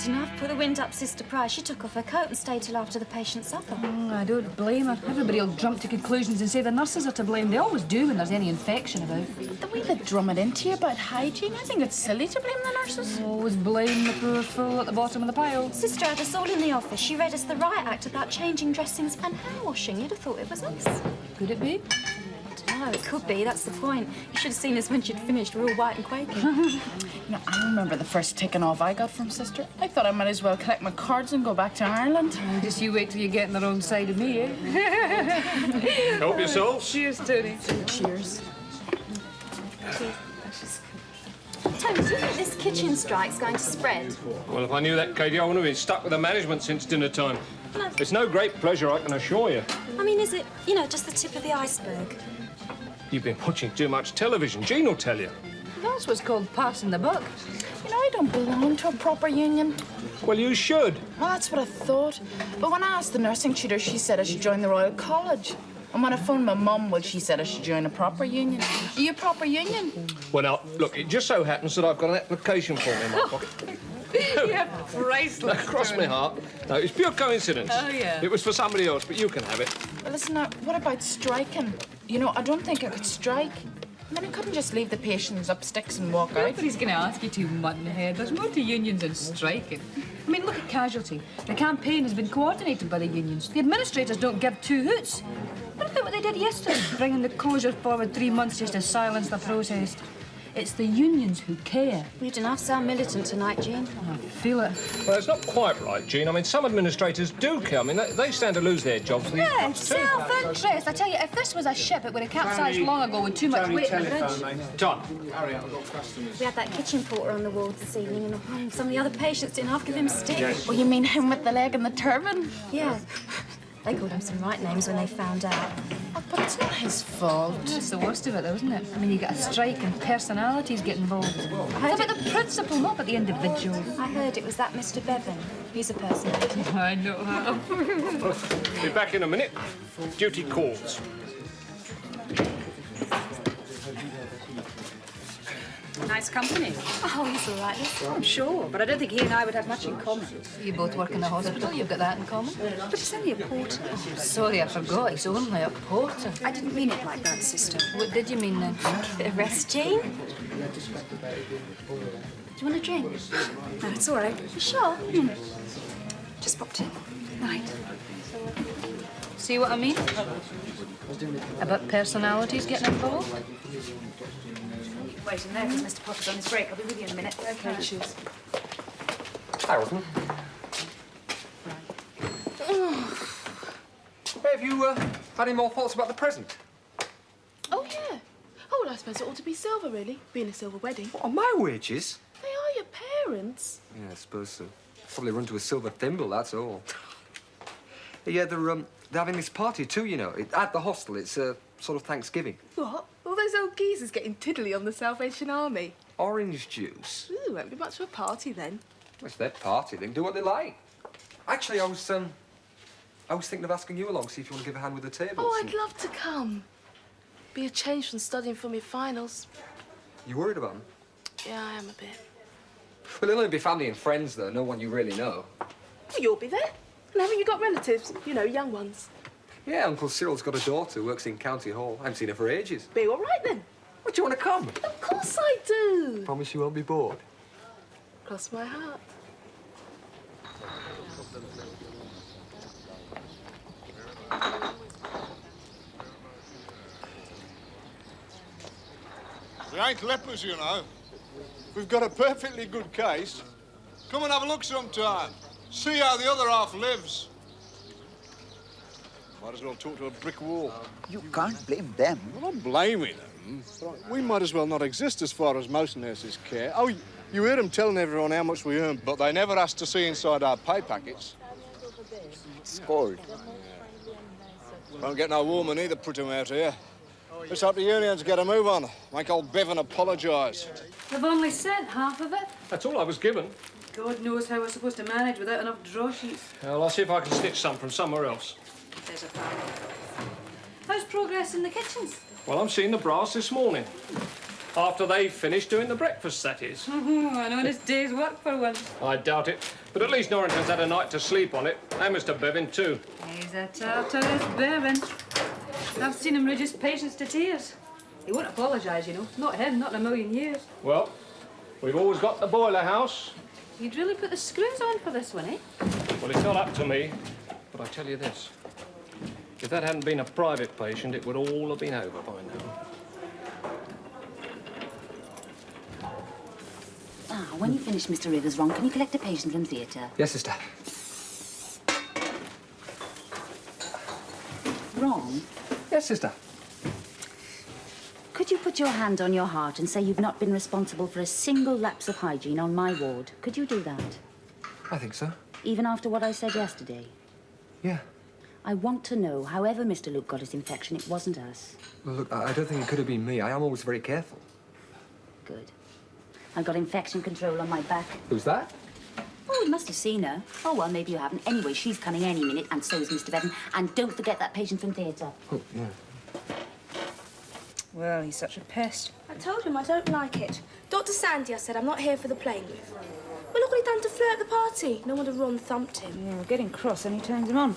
Right enough. Put the wind up, Sister Price. She took off her coat and stayed till after the patient's supper. I don't blame her. Everybody will jump to conclusions and say the nurses are to blame. They always do when there's any infection about. The way they drum it into you about hygiene, I think it's silly to blame the nurses. Always blame the poor fool at the bottom of the pile. Sister had us all in the office. She read us the Riot Act about changing dressings and hand washing. You'd have thought it was us. Could it be? No, it could be. That's the point. You should have seen us when she'd finished. We're all white and quaking. You know, I remember the first ticking off I got from Sister. I thought I might as well collect my cards and go back to Ireland. Just you wait till you get on the wrong side of me, eh? Help yourselves. Cheers, Tony. Cheers. Tony, do you think this kitchen strike's going to spread? Well, if I knew that, Katie, I wouldn't have been stuck with the management since dinner time. No. It's no great pleasure, I can assure you. I mean, is it, you know, just the tip of the iceberg? You've been watching too much television. Jean will tell you. That's what's called passing the buck. You know, I don't belong to a proper union. Well, you should. Well, that's what I thought. But when I asked the nursing tutor, she said I should join the Royal College. And when I phoned my mum, well, she said I should join a proper union. Are you a proper union? Well, now, look, it just so happens that I've got an application form in my pocket. Yeah, priceless. Cross my heart. No, it's pure coincidence. Oh, yeah. It was for somebody else, but you can have it. Well, listen, now, what about striking? You know, I don't think I could strike. I mean, I couldn't just leave the patients up sticks and walk out. Nobody's going to ask you to, muttonhead. There's more to unions than striking. I mean, look at casualty. The campaign has been coordinated by the unions. The administrators don't give two hoots. What about what they did yesterday, bringing the closure forward 3 months just to silence the protest? It's the unions who care. We didn't have to sound militant tonight, Jean. I feel it. Well, it's not quite right, Jean. I mean, some administrators do care. I mean, they stand to lose their jobs. Yeah, self-interest. I tell you, if this was a ship, it would have capsized long ago with too much weight in the bridge. John. We had that kitchen porter on the ward this evening, and some of the other patients didn't half give him stick. Oh, you mean him with the leg and the turban? Yeah. They called him some right names when they found out. Oh, but it's not his fault. That's the worst of it, though, isn't it? I mean, you get a strike and personalities get involved. It's about the principle, not about the individual. I heard it was that Mr. Bevan. He's a personality. I know how. Be back in a minute. Duty calls. Nice company. Oh, he's all right. I'm sure, but I don't think he and I would have much in common. You both work in the hospital, you've got that in common. But he's only a porter. Oh, sorry, I forgot. He's only a porter. I didn't mean it like that, sister. What did you mean, then? Bit of rest, Jean? Do you want a drink? No, it's all right. You sure? Just popped in. Night. See what I mean? About personalities getting involved? Wait in there, because Mr. Potter's on his break. I'll be with you in a minute. Okay, cheers. Hi, Rosamond. Hey, have you had any more thoughts about the present? Oh, yeah. Oh, well, I suppose it ought to be silver, really, being a silver wedding. What, on my wages? They are your parents. Yeah, I suppose so. Probably run to a silver thimble, that's all. Yeah, they're having this party too, you know, at the hostel. It's a sort of Thanksgiving. What? All those old geezers getting tiddly on the Salvation Army? Orange juice. Ooh, won't be much of a party then. Well, it's their party. They can do what they like. Actually, I was thinking of asking you along, see if you want to give a hand with the tables. Oh, I'd love to come. Be a change from studying for me finals. You worried about them? Yeah, I am a bit. Well, they'll only be family and friends, though. No one you really know. Well, you'll be there. And haven't you got relatives? You know, young ones. Yeah, Uncle Cyril's got a daughter who works in County Hall. I haven't seen her for ages. Be all right, then. What, do you want to come? Of course I do. Promise you won't be bored? Cross my heart. We ain't lepers, you know. We've got a perfectly good case. Come and have a look sometime. See how the other half lives. Might as well talk to a brick wall. You can't blame them. I'm not blaming them. But we might as well not exist as far as most nurses care. Oh, you hear them telling everyone how much we earn, but they never ask to see inside our pay packets. It's cold. Won't get no warmer either, put them out here. Let's hope the unions get a move on. Make old Bevan apologise. They've only sent half of it. That's all I was given. God knows how we're supposed to manage without enough draw sheets. Well, I'll see if I can snitch some from somewhere else. There's a plan. How's progress in the kitchens? Well, I'm seeing the brass this morning. After they've finished doing the breakfast, that is. An honest day's work for one. I doubt it. But at least Norrington's had a night to sleep on it. And Mr. Bevan, too. He's a tartarus Bevan. I've seen him reduce patients to tears. He won't apologise, you know. Not him, not in a million years. Well, we've always got the boiler house. You'd really put the screws on for this one, eh? Well, it's not up to me. But I tell you this. If that hadn't been a private patient, it would all have been over by now. When you finish Mr. Rivers' wrong, can you collect a patient from theatre? Yes, sister. Wrong? Yes, sister. Could you put your hand on your heart and say you've not been responsible for a single lapse of hygiene on my ward? Could you do that? I think so. Even after what I said yesterday? Yeah. I want to know, however Mr. Luke got his infection, it wasn't us. Well, look, I don't think it could have been me. I am always very careful. Good. I got infection control on my back. Who's that? Oh, you must have seen her. Oh, well, maybe you haven't. Anyway, she's coming any minute, and so is Mr. Bevan. And don't forget that patient from theatre. Oh, yeah. Well, he's such a pest. I told him I don't like it. Dr. Sandy, I said, I'm not here for the playing with. Well, look what he done to flirt at the party. No wonder Ron thumped him. Yeah, we're getting cross and he turns him on.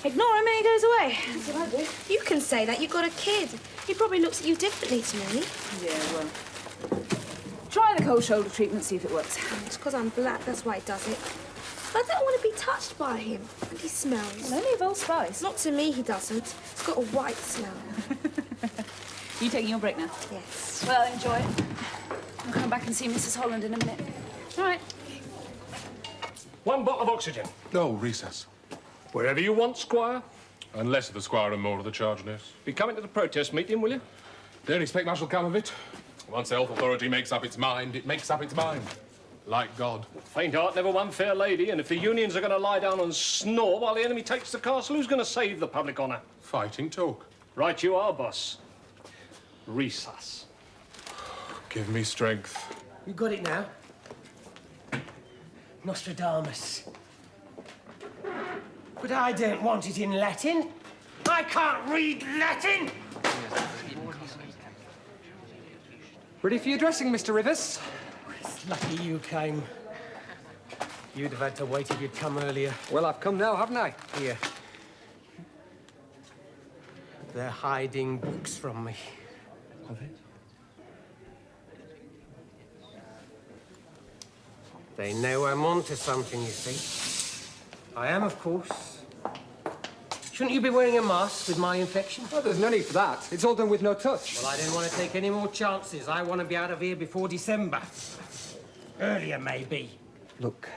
Ignore him and he goes away. That's what I do. You can say that. You've got a kid. He probably looks at you differently to me. Yeah, well. Try the cold shoulder treatment, see if it works. It's because I'm black, that's why he does it. But I don't want to be touched by him. And he smells. Well, only of old spice. Not to me, he doesn't. He's got a white smell. You taking your break now? Yes. Well, enjoy it. I'll come back and see Mrs. Holland in a minute. All right. 1 bottle of oxygen. No, recess. Wherever you want, Squire. Unless the Squire and more of the charge nurse. Be coming to the protest meeting, will you? Don't expect much will come of it. Once the health authority makes up its mind, it makes up its mind. Like God. Faint heart never won fair lady, and if the unions are going to lie down and snore while the enemy takes the castle, who's going to save the public honour? Fighting talk. Right you are, boss. Recess. Give me strength. You got it now? Nostradamus. But I don't want it in Latin. I can't read Latin! Ready for your dressing, Mr. Rivers? It's lucky you came. You'd have had to wait if you'd come earlier. Well, I've come now, haven't I? Here. They're hiding books from me. Are they? They know I'm onto something, you see. I am, of course. Shouldn't you be wearing a mask with my infection? Well, there's no need for that. It's all done with no touch. Well, I didn't want to take any more chances. I want to be out of here before December. Earlier, maybe. Look,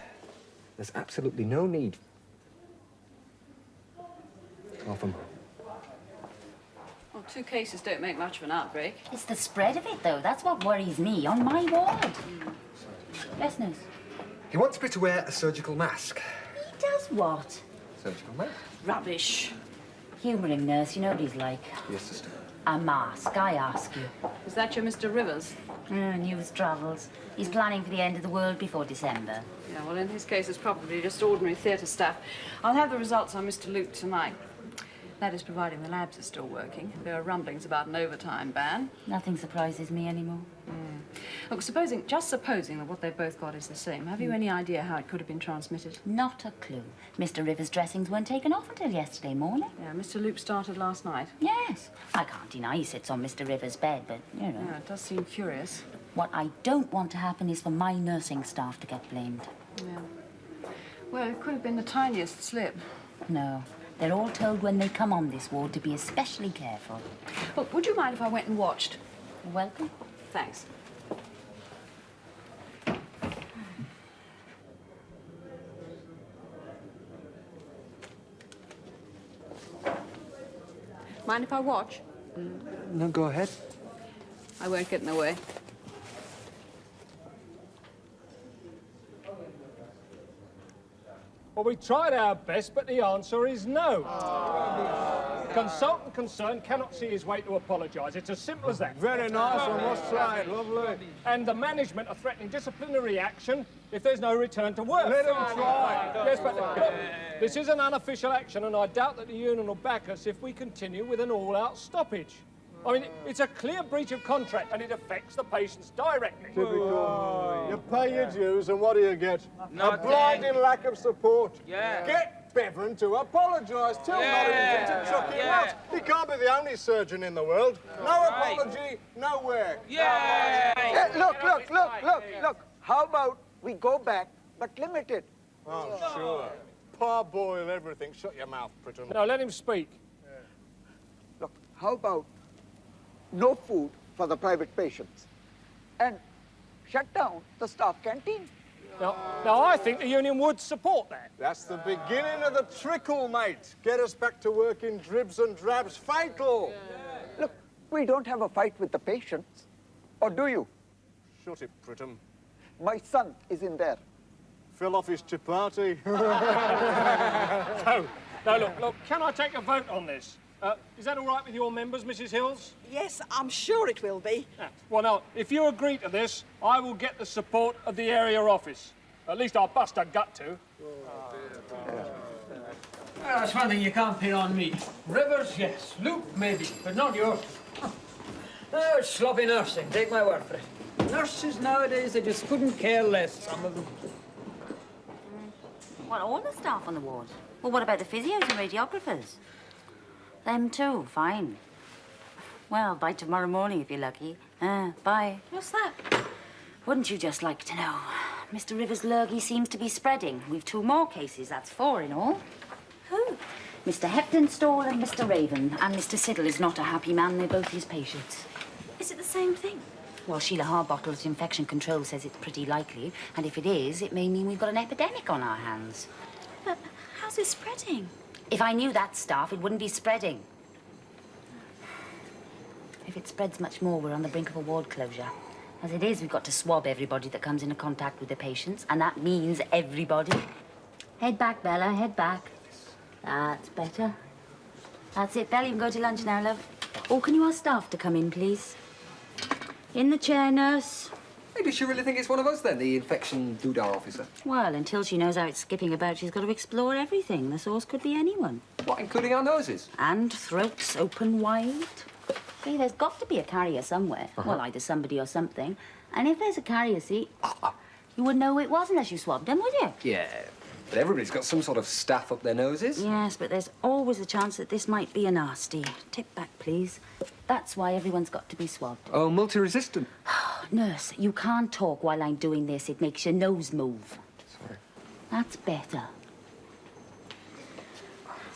there's absolutely no need. Off 'em. Well, 2 cases don't make much of an outbreak. It's the spread of it, though. That's what worries me on my ward. Yes, nurse? He wants me to wear a surgical mask. He does what? Surgical mask? Rubbish. Humouring, nurse. You know what he's like. Yes, sister. A mask, I ask you. Is that your Mr. Rivers? News travels. He's planning for the end of the world before December. Yeah, well, in his case, it's probably just ordinary theatre staff. I'll have the results on Mr. Luke tonight. That is, providing the labs are still working. There are rumblings about an overtime ban. Nothing surprises me anymore. Look, just supposing that what they've both got is the same, have you any idea how it could have been transmitted? Not a clue. Mr. Rivers' dressings weren't taken off until yesterday morning. Yeah, Mr. Luke started last night. Yes. I can't deny he sits on Mr. Rivers' bed, but, you know. Yeah, it does seem curious. What I don't want to happen is for my nursing staff to get blamed. Yeah. Well, it could have been the tiniest slip. No. They're all told when they come on this ward to be especially careful. Look, would you mind if I went and watched? You're welcome. Thanks. Mind if I watch? No, go ahead. I won't get in the way. Well, we tried our best, but the answer is no. Consultant concerned cannot see his way to apologise. It's as simple as that. Very nice, I must say. Lovely. And the management are threatening disciplinary action if there's no return to work. Let them try. Yes, but look, this is an unofficial action, and I doubt that the union will back us if we continue with an all-out stoppage. I mean, it's a clear breach of contract and it affects the patients directly. Typical. You pay your dues and what do you get? Not a blinding lack of support. Yeah. Get Bevan to apologise. Tell Nottingham to chuck him out. He can't be the only surgeon in the world. No apology, nowhere. Hey, look. How about we go back, but limit it? Oh, sure. Parboil everything. Shut your mouth, Pritton. No, let him speak. Look, how about no food for the private patients and shut down the staff canteen? Now, I think the union would support that. That's the beginning of the trickle, mate. Get us back to work in dribs and drabs. Fatal. Look, we don't have a fight with the patients. Or do you? Shut it, Pritton. My son is in there. Fill off his chapati. No, look, can I take a vote on this? Is that all right with your members, Mrs. Hills? Yes, I'm sure it will be. Well, now, if you agree to this, I will get the support of the area office. At least I'll bust a gut to. Well, that's one thing you can't pin on me. Rivers, yes. Luke, maybe, but not yours. Oh, it's sloppy nursing, take my word for it. Nurses nowadays, they just couldn't care less, some of them. What, all the staff on the ward? Well, what about the physios and radiographers? Them too, fine. Well, by tomorrow morning, if you're lucky. Bye. What's that? Wouldn't you just like to know? Mr. Rivers' lurgy seems to be spreading. We've 2 more cases, that's 4 in all. Who? Mr. Heptonstall and Mr. Raven. And Mr. Siddle is not a happy man, they're both his patients. Is it the same thing? Well, Sheila Harbottle at Infection Control says it's pretty likely, and if it is, it may mean we've got an epidemic on our hands. But how's it spreading? If I knew that stuff, it wouldn't be spreading. If it spreads much more, we're on the brink of a ward closure. As it is, we've got to swab everybody that comes into contact with the patients, and that means everybody. Head back, Bella, head back. That's better. That's it, Bella, you can go to lunch now, love. Oh, can you ask staff to come in, please? In the chair, nurse. Hey, does she really think it's one of us, then, the infection doodah officer? Well, until she knows how it's skipping about, she's got to explore everything. The source could be anyone. What, including our noses? And throats open wide. See, there's got to be a carrier somewhere. Well, either somebody or something. And if there's a carrier, see, you wouldn't know who it was unless you swabbed them, would you? Yeah, but everybody's got some sort of staff up their noses. Yes, but there's always a chance that this might be a nasty. Tip back, please. That's why everyone's got to be swabbed. Oh, multi-resistant. Nurse, you can't talk while I'm doing this. It makes your nose move. Sorry. That's better.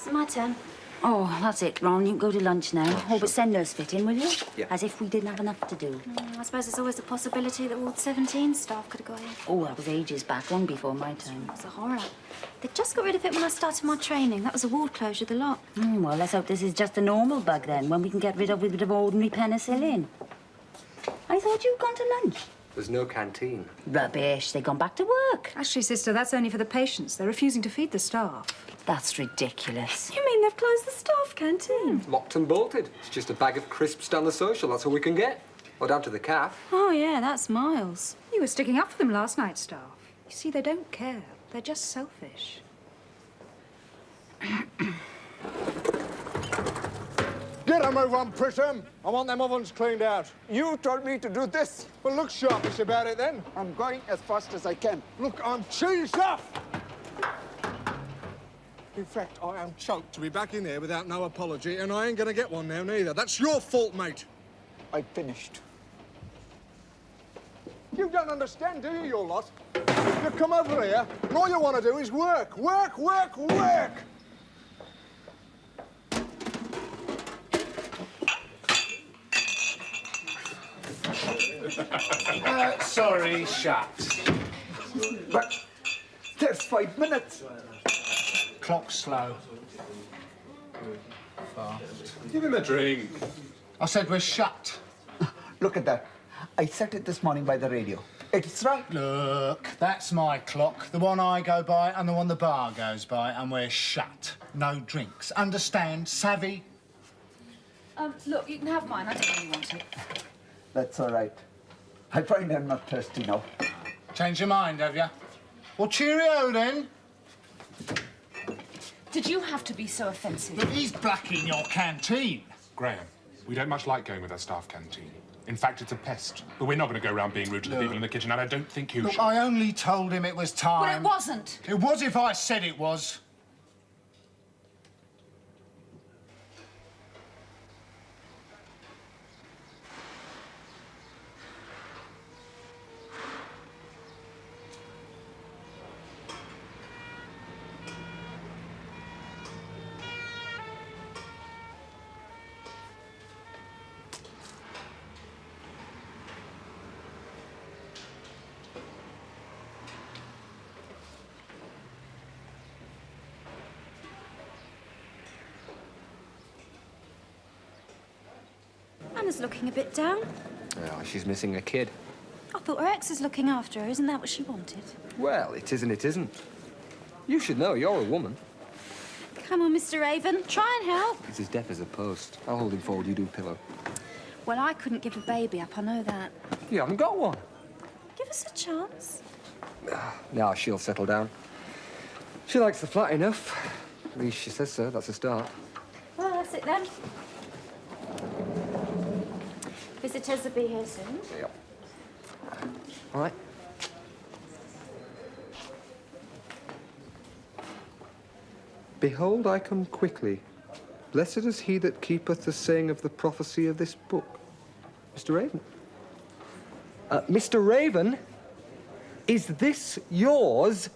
Is it my turn? Oh, that's it, Ron. You can go to lunch now. Oh, but send Nurse Fit in, will you? Yeah. As if we didn't have enough to do. I suppose there's always the possibility that Ward 17 staff could have got in. Oh, that was ages back, long before my time. It was a horror. They just got rid of it when I started my training. That was a ward closure, the lot. Well, let's hope this is just a normal bug then, when we can get rid of it with a bit of ordinary penicillin. I thought you'd gone to lunch. There's no canteen. Rubbish. They've gone back to work. Actually, sister, that's only for the patients. They're refusing to feed the staff. That's ridiculous. You mean they've closed the staff canteen? Locked and bolted. It's just a bag of crisps down the social. That's all we can get. Or down to the calf. Oh, yeah, that's Miles. You were sticking up for them last night, staff. You see, they don't care. They're just selfish. Get a move on, Pritton. I want them ovens cleaned out. You told me to do this. Well, look sharpish about it, then. I'm going as fast as I can. Look, I'm cheesed off. In fact, I am choked to be back in there without no apology, and I ain't gonna get one now, neither. That's your fault, mate. I finished. You don't understand, do you, you lot? You come over here, and all you want to do is work, work, work, work. Sorry, shut. But there's 5 minutes. Clock's slow. Fast. Give him a drink. I said we're shut. Look at that. I set it this morning by the radio. It's right. Look, that's my clock, the one I go by and the one the bar goes by, and we're shut. No drinks. Understand? Savvy? Look, you can have mine. I don't really want it. That's all right. I find I'm not thirsty now. Change your mind, have you? Well, cheerio, then. Did you have to be so offensive? Look, he's blacking your canteen. Graham, We don't much like going with our staff canteen. In fact, it's a pest. But we're not going to go around being rude to the people in the kitchen, and I don't think you Look, should. I only told him it was time. Well, it wasn't. It was if I said it was. Anna's looking a bit down. Oh, she's missing a kid. I thought her ex is looking after her. Isn't that what she wanted? Well, it is and it isn't. You should know, you're a woman. Come on, Mr. Raven. Try and help. He's as deaf as a post. I'll hold him forward, you do pillow. Well, I couldn't give a baby up. I know that. You haven't got one. Give us a chance. Now she'll settle down. She likes the flat enough. At least she says so. That's a start. Well, that's it then. Visitors will be here soon. Yep. All right. Behold, I come quickly. Blessed is he that keepeth the saying of the prophecy of this book. Mr. Raven. Mr. Raven, is this yours?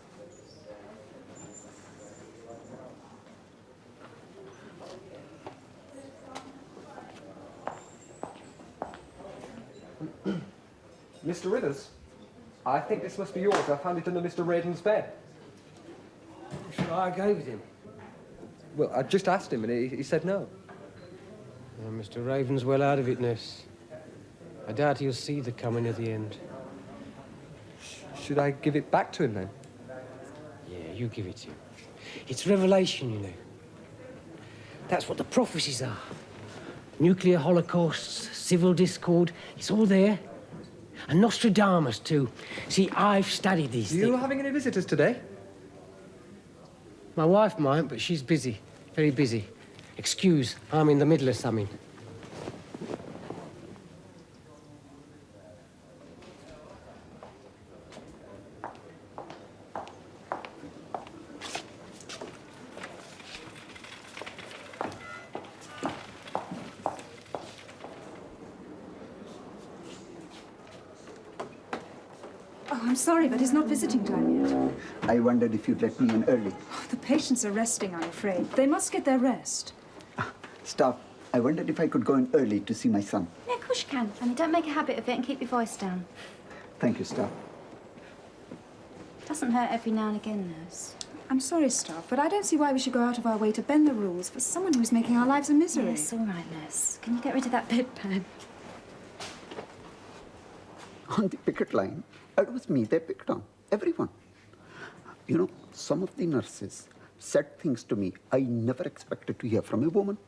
Mr. Rivers, I think this must be yours. I found it under Mr. Raven's bed. Should I go with him? Well, I just asked him and he said no. Well, Mr. Raven's well out of it, Ness. I doubt he'll see the coming of the end. Should I give it back to him then? Yeah, you give it to him. It's revelation, you know. That's what the prophecies are. Nuclear holocausts, civil discord, it's all there. And Nostradamus, too. See, I've studied these things. Are you having any visitors today? My wife might, but she's busy. Very busy. Excuse, I'm in the middle of something. Oh, I'm sorry, but it's not visiting time yet. I wondered if you'd let me in early. Oh, the patients are resting, I'm afraid. They must get their rest. Staff, I wondered if I could go in early to see my son. Yeah, of course you can. Only don't make a habit of it and keep your voice down. Thank you, Staff. Doesn't hurt every now and again, nurse. I'm sorry, staff, but I don't see why we should go out of our way to bend the rules for someone who's making our lives a misery. Yes, all right, nurse. Can you get rid of that bedpan? On the picket line, it was me they picked on. Everyone. You know, some of the nurses said things to me I never expected to hear from a woman.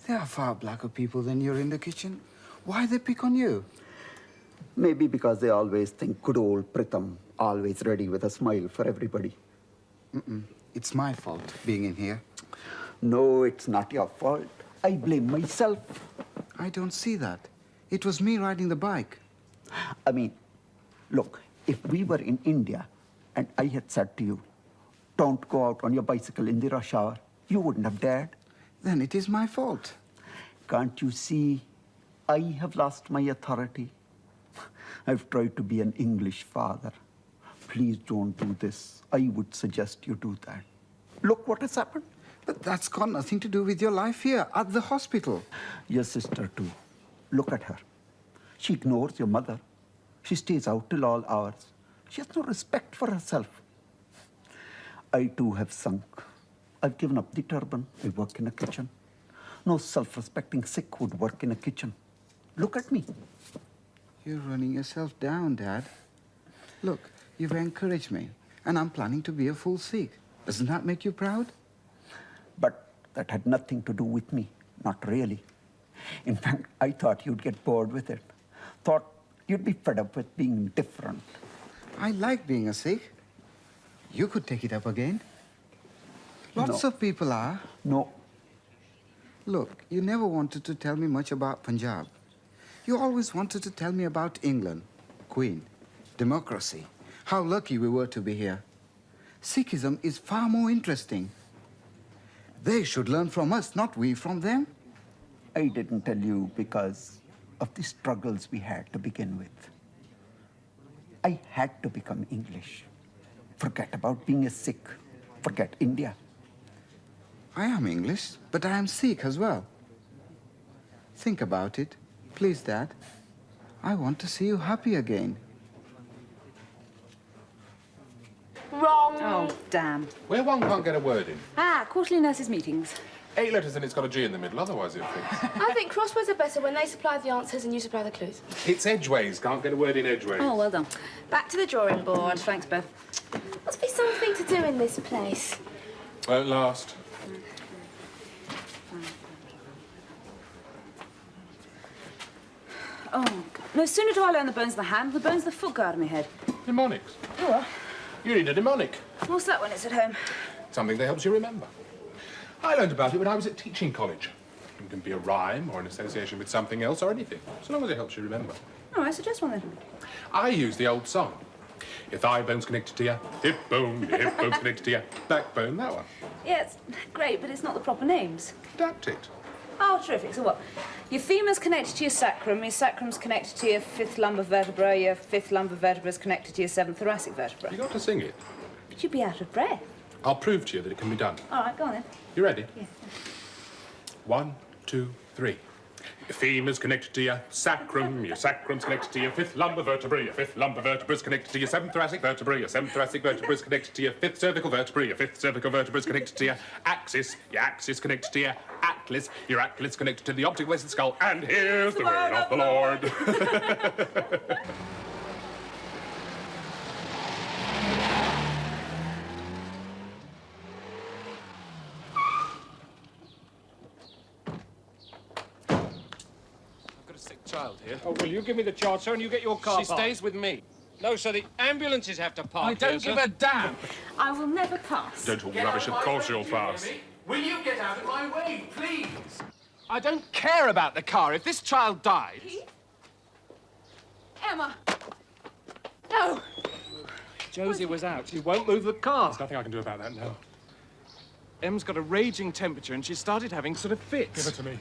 There are far blacker people than you're in the kitchen. Why they pick on you? Maybe because they always think good old Pritham, always ready with a smile for everybody. It's my fault being in here. No, it's not your fault. I blame myself. I don't see that. It was me riding the bike. I mean, look, if we were in India and I had said to you, don't go out on your bicycle in the rush hour, you wouldn't have dared. Then it is my fault. Can't you see? I have lost my authority. I've tried to be an English father. Please don't do this. I would suggest you do that. Look what has happened. But that's got nothing to do with your life here, at the hospital. Your sister, too. Look at her. She ignores your mother. She stays out till all hours. She has no respect for herself. I, too, have sunk. I've given up the turban. I work in a kitchen. No self-respecting Sikh would work in a kitchen. Look at me. You're running yourself down, Dad. Look, you've encouraged me, and I'm planning to be a full Sikh. Doesn't that make you proud? But that had nothing to do with me. Not really. In fact, I thought you'd get bored with it. Thought you'd be fed up with being different. I like being a Sikh. You could take it up again. Lots of people are. No. Look, you never wanted to tell me much about Punjab. You always wanted to tell me about England, Queen, democracy, how lucky we were to be here. Sikhism is far more interesting. They should learn from us, not we from them. I didn't tell you because of the struggles we had to begin with. I had to become English. Forget about being a Sikh. Forget India. I am English, but I am Sikh as well. Think about it. Please, Dad. I want to see you happy again. Wrong. Oh, damn. Where one can't get a word in. Quarterly nurses' meetings. 8 letters and it's got a G in the middle, otherwise it thinks. I think crosswords are better when they supply the answers and you supply the clues. It's edgeways, can't get a word in edgeways. Oh, well done. Back to the drawing board. Thanks, Beth. Must be something to do in this place. Won't last. Oh, no sooner do I learn the bones of the hand, the bones of the foot go out of my head. Mnemonics. You what? You need a mnemonic. What's that when it's at home? Something that helps you remember. I learned about it when I was at teaching college. It can be a rhyme or an association with something else or anything, so long as it helps you remember. All right, suggest one then. I use the old song. Your thigh bone's connected to your hip bone's connected to your backbone, that one. Yeah, it's great, but it's not the proper names. Adapt it. Oh, terrific. So what? Your femur's connected to your sacrum's connected to your 5th lumbar vertebra, your 5th lumbar vertebra's connected to your 7th thoracic vertebra. You got to sing it. But you'd be out of breath. I'll prove to you that it can be done. All right, go on then. You ready? Yeah. 1, 2, 3. Your femur's connected to your sacrum's connected to your 5th lumbar vertebra, your 5th lumbar vertebra's connected to your 7th thoracic vertebra, your 7th thoracic vertebra's connected to your 5th cervical vertebra, your 5th cervical vertebra's connected to your axis connected to your atlas connected to the optic waist of the skull, and here's the word of the Lord. Child here. Oh, will you give me the chart, sir, and you get your car She stays with me. No, sir, the ambulances have to park I don't here, give sir. a damn. I will never pass. Don't talk rubbish, of course you'll pass. Will you get out of my way, please? I don't care about the car. If this child died... Emma! No! Josie was out. She won't move the car. There's nothing I can do about that now. Em's got a raging temperature and she started having sort of fits. Give it to me.